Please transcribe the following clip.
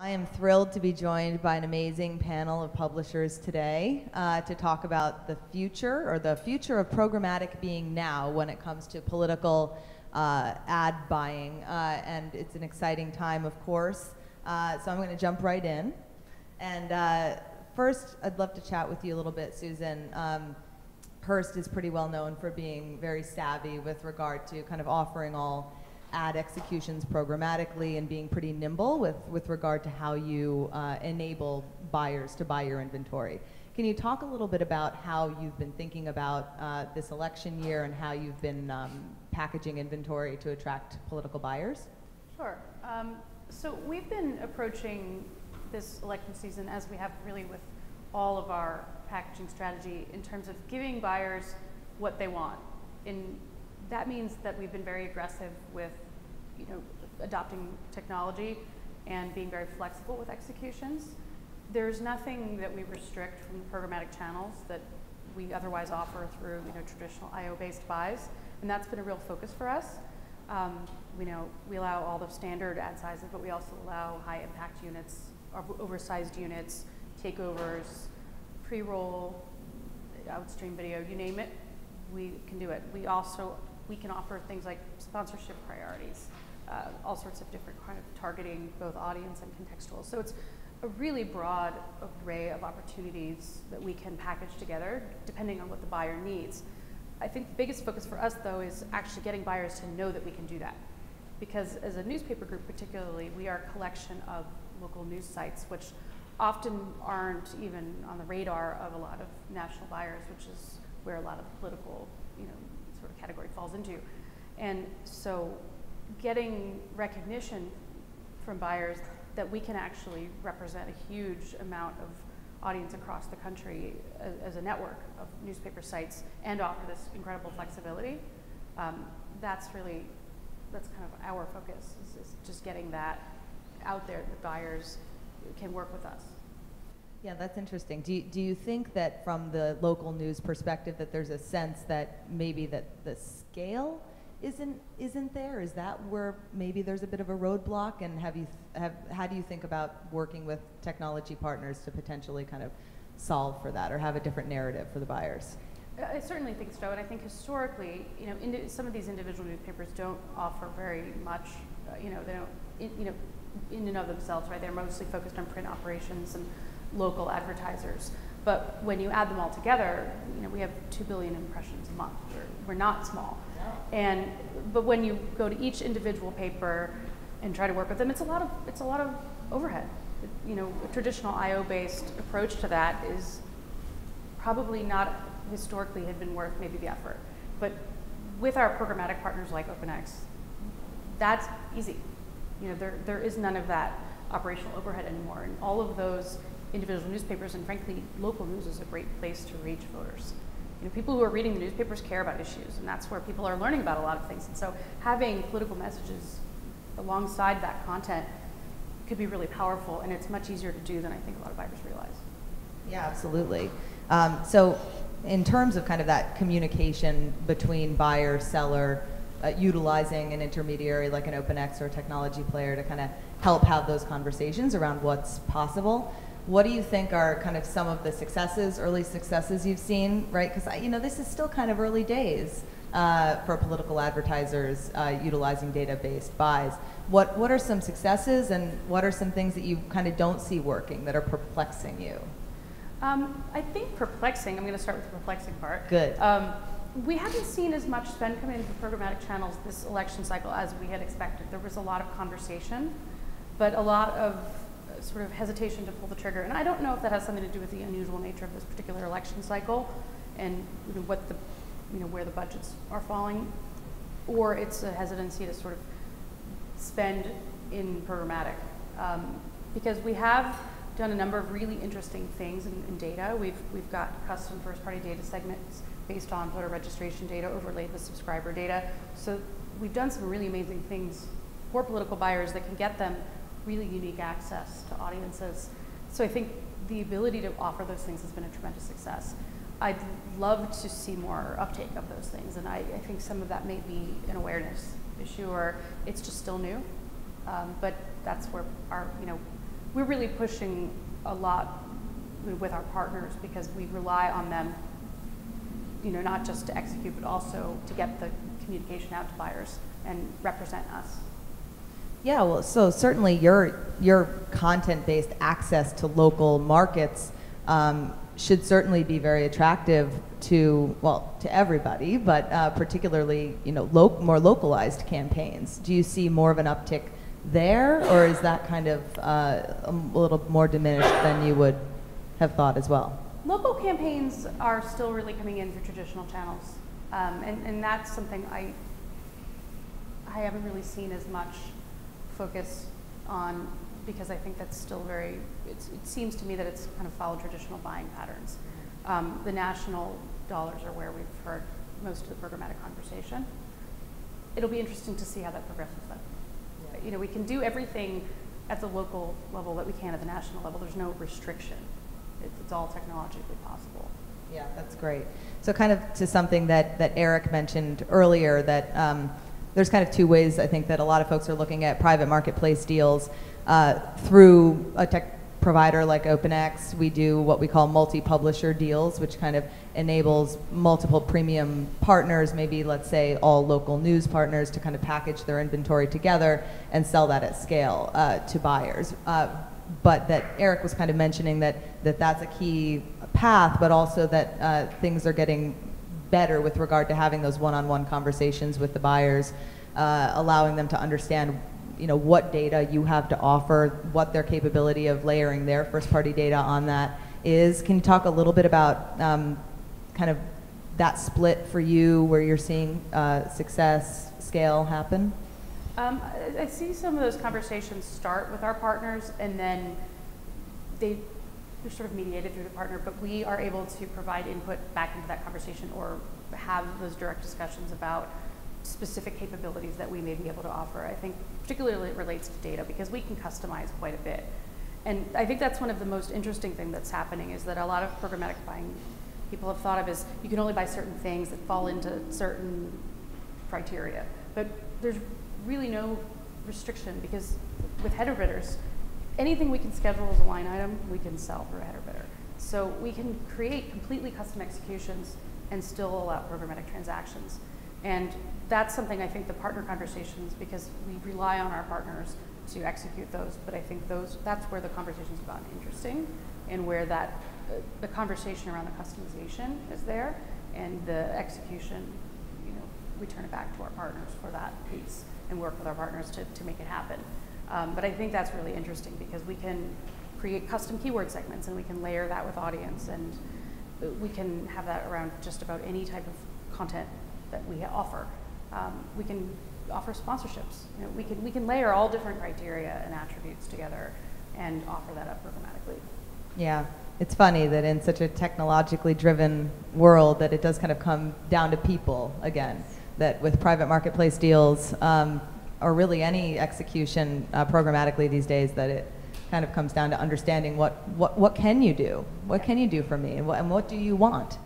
I am thrilled to be joined by an amazing panel of publishers today to talk about the future of programmatic being now when it comes to political ad buying. And it's an exciting time, of course. So I'm going to jump right in. And first, I'd love to chat with you a little bit, Susan. Hearst is pretty well known for being very savvy with regard to kind of offering all ad executions programmatically and being pretty nimble with regard to how you enable buyers to buy your inventory. Can you talk a little bit about how you've been thinking about this election year and how you've been packaging inventory to attract political buyers? Sure. So we've been approaching this election season as we have really with all of our packaging strategy in terms of giving buyers what they want. That means that we've been very aggressive with, adopting technology and being very flexible with executions. There's nothing that we restrict from the programmatic channels that we otherwise offer through, traditional IO-based buys, and that's been a real focus for us. We allow all the standard ad sizes, but we also allow high impact units, oversized units, takeovers, pre-roll, outstream video, you name it, we can do it. We can offer things like sponsorship priorities, all sorts of different kind of targeting, both audience and contextual. So it's a really broad array of opportunities that we can package together depending on what the buyer needs. I think the biggest focus for us, though, is actually getting buyers to know that we can do that. Because as a newspaper group particularly, we are a collection of local news sites, which often aren't even on the radar of a lot of national buyers, which is where a lot of political, sort of category falls into. And so getting recognition from buyers that we can actually represent a huge amount of audience across the country as a network of newspaper sites and offer this incredible flexibility, that's kind of our focus, is just getting that out there that buyers can work with us. Yeah, that's interesting. Do you think that from the local news perspective that there's a sense that maybe that the scale isn't there? Is that where maybe there's a bit of a roadblock? And how do you think about working with technology partners to potentially kind of solve for that or have a different narrative for the buyers? I certainly think so, and I think historically, some of these individual newspapers don't offer very much. They don't, in and of themselves, right? They're mostly focused on print operations and local advertisers. But when you add them all together, we have 2 billion impressions a month. We're not small. No. But when you go to each individual paper and try to work with them, it's a lot of overhead. A traditional IO-based approach to that is probably not historically had been worth maybe the effort. But with our programmatic partners like OpenX, that's easy. There is none of that operational overhead anymore, and all of those individual newspapers, and frankly, local news is a great place to reach voters. People who are reading the newspapers care about issues, and that's where people are learning about a lot of things. And so having political messages alongside that content could be really powerful, and it's much easier to do than I think a lot of buyers realize. Yeah, absolutely. So in terms of kind of that communication between buyer, seller, utilizing an intermediary like an OpenX or a technology player to kind of help have those conversations around what's possible. What do you think are kind of some of the early successes you've seen, right? Because this is still kind of early days for political advertisers utilizing data-based buys. What are some successes, and what are some things that you kind of don't see working that are perplexing you? I think perplexing. I'm going to start with the perplexing part. Good. We haven't seen as much spend come into programmatic channels this election cycle as we had expected. There was a lot of conversation, but a lot of sort of hesitation to pull the trigger. And I don't know if that has something to do with the unusual nature of this particular election cycle and where the budgets are falling, or it's a hesitancy to sort of spend in programmatic. Because we have done a number of really interesting things in data. We've got custom first-party data segments based on voter registration data overlaid with subscriber data. So we've done some really amazing things for political buyers that can get them really unique access to audiences. So I think the ability to offer those things has been a tremendous success. I'd love to see more uptake of those things, and I think some of that may be an awareness issue, or it's just still new. But that's where our we're really pushing a lot with our partners because we rely on them, not just to execute, but also to get the communication out to buyers and represent us. Yeah, well, so certainly your content-based access to local markets should certainly be very attractive to everybody, but particularly more localized campaigns. Do you see more of an uptick there, or is that kind of a little more diminished than you would have thought as well? Local campaigns are still really coming in through traditional channels, and that's something I haven't really seen as much focus on, because I think that's still it seems to me that it's kind of followed traditional buying patterns. The national dollars are where we've heard most of the programmatic conversation. It'll be interesting to see how that progresses though. Yeah. We can do everything at the local level that we can at the national level. There's no restriction. It's all technologically possible. Yeah, that's great. So kind of to something that Eric mentioned earlier, that there's kind of two ways I think that a lot of folks are looking at private marketplace deals. Through a tech provider like OpenX, we do what we call multi-publisher deals, which kind of enables multiple premium partners, maybe let's say all local news partners, to kind of package their inventory together and sell that at scale to buyers. But that Eric was kind of mentioning that's a key path, but also that things are getting better with regard to having those one-on-one conversations with the buyers, allowing them to understand what data you have to offer, what their capability of layering their first-party data on that is. Can you talk a little bit about kind of that split for you, where you're seeing success, scale happen? I see some of those conversations start with our partners, and then they're sort of mediated through the partner, but we are able to provide input back into that conversation or have those direct discussions about specific capabilities that we may be able to offer. I think particularly it relates to data, because we can customize quite a bit. And I think that's one of the most interesting things that's happening, is that a lot of programmatic buying people have thought of as you can only buy certain things that fall into certain criteria. But there's really no restriction, because with header bidders, anything we can schedule as a line item, we can sell through a header bidder. So we can create completely custom executions and still allow programmatic transactions. And that's something I think the partner conversations, because we rely on our partners to execute those, but I think that's where the conversations have gotten interesting, and where the conversation around the customization is there, and the execution, we turn it back to our partners for that piece and work with our partners to make it happen. But I think that's really interesting, because we can create custom keyword segments, and we can layer that with audience, and we can have that around just about any type of content that we offer. We can offer sponsorships. We can layer all different criteria and attributes together and offer that up programmatically. Yeah, it's funny that in such a technologically driven world that it does kind of come down to people again. That with private marketplace deals, or really any execution programmatically these days, that it kind of comes down to understanding what can you do? What can you do for me? And what do you want?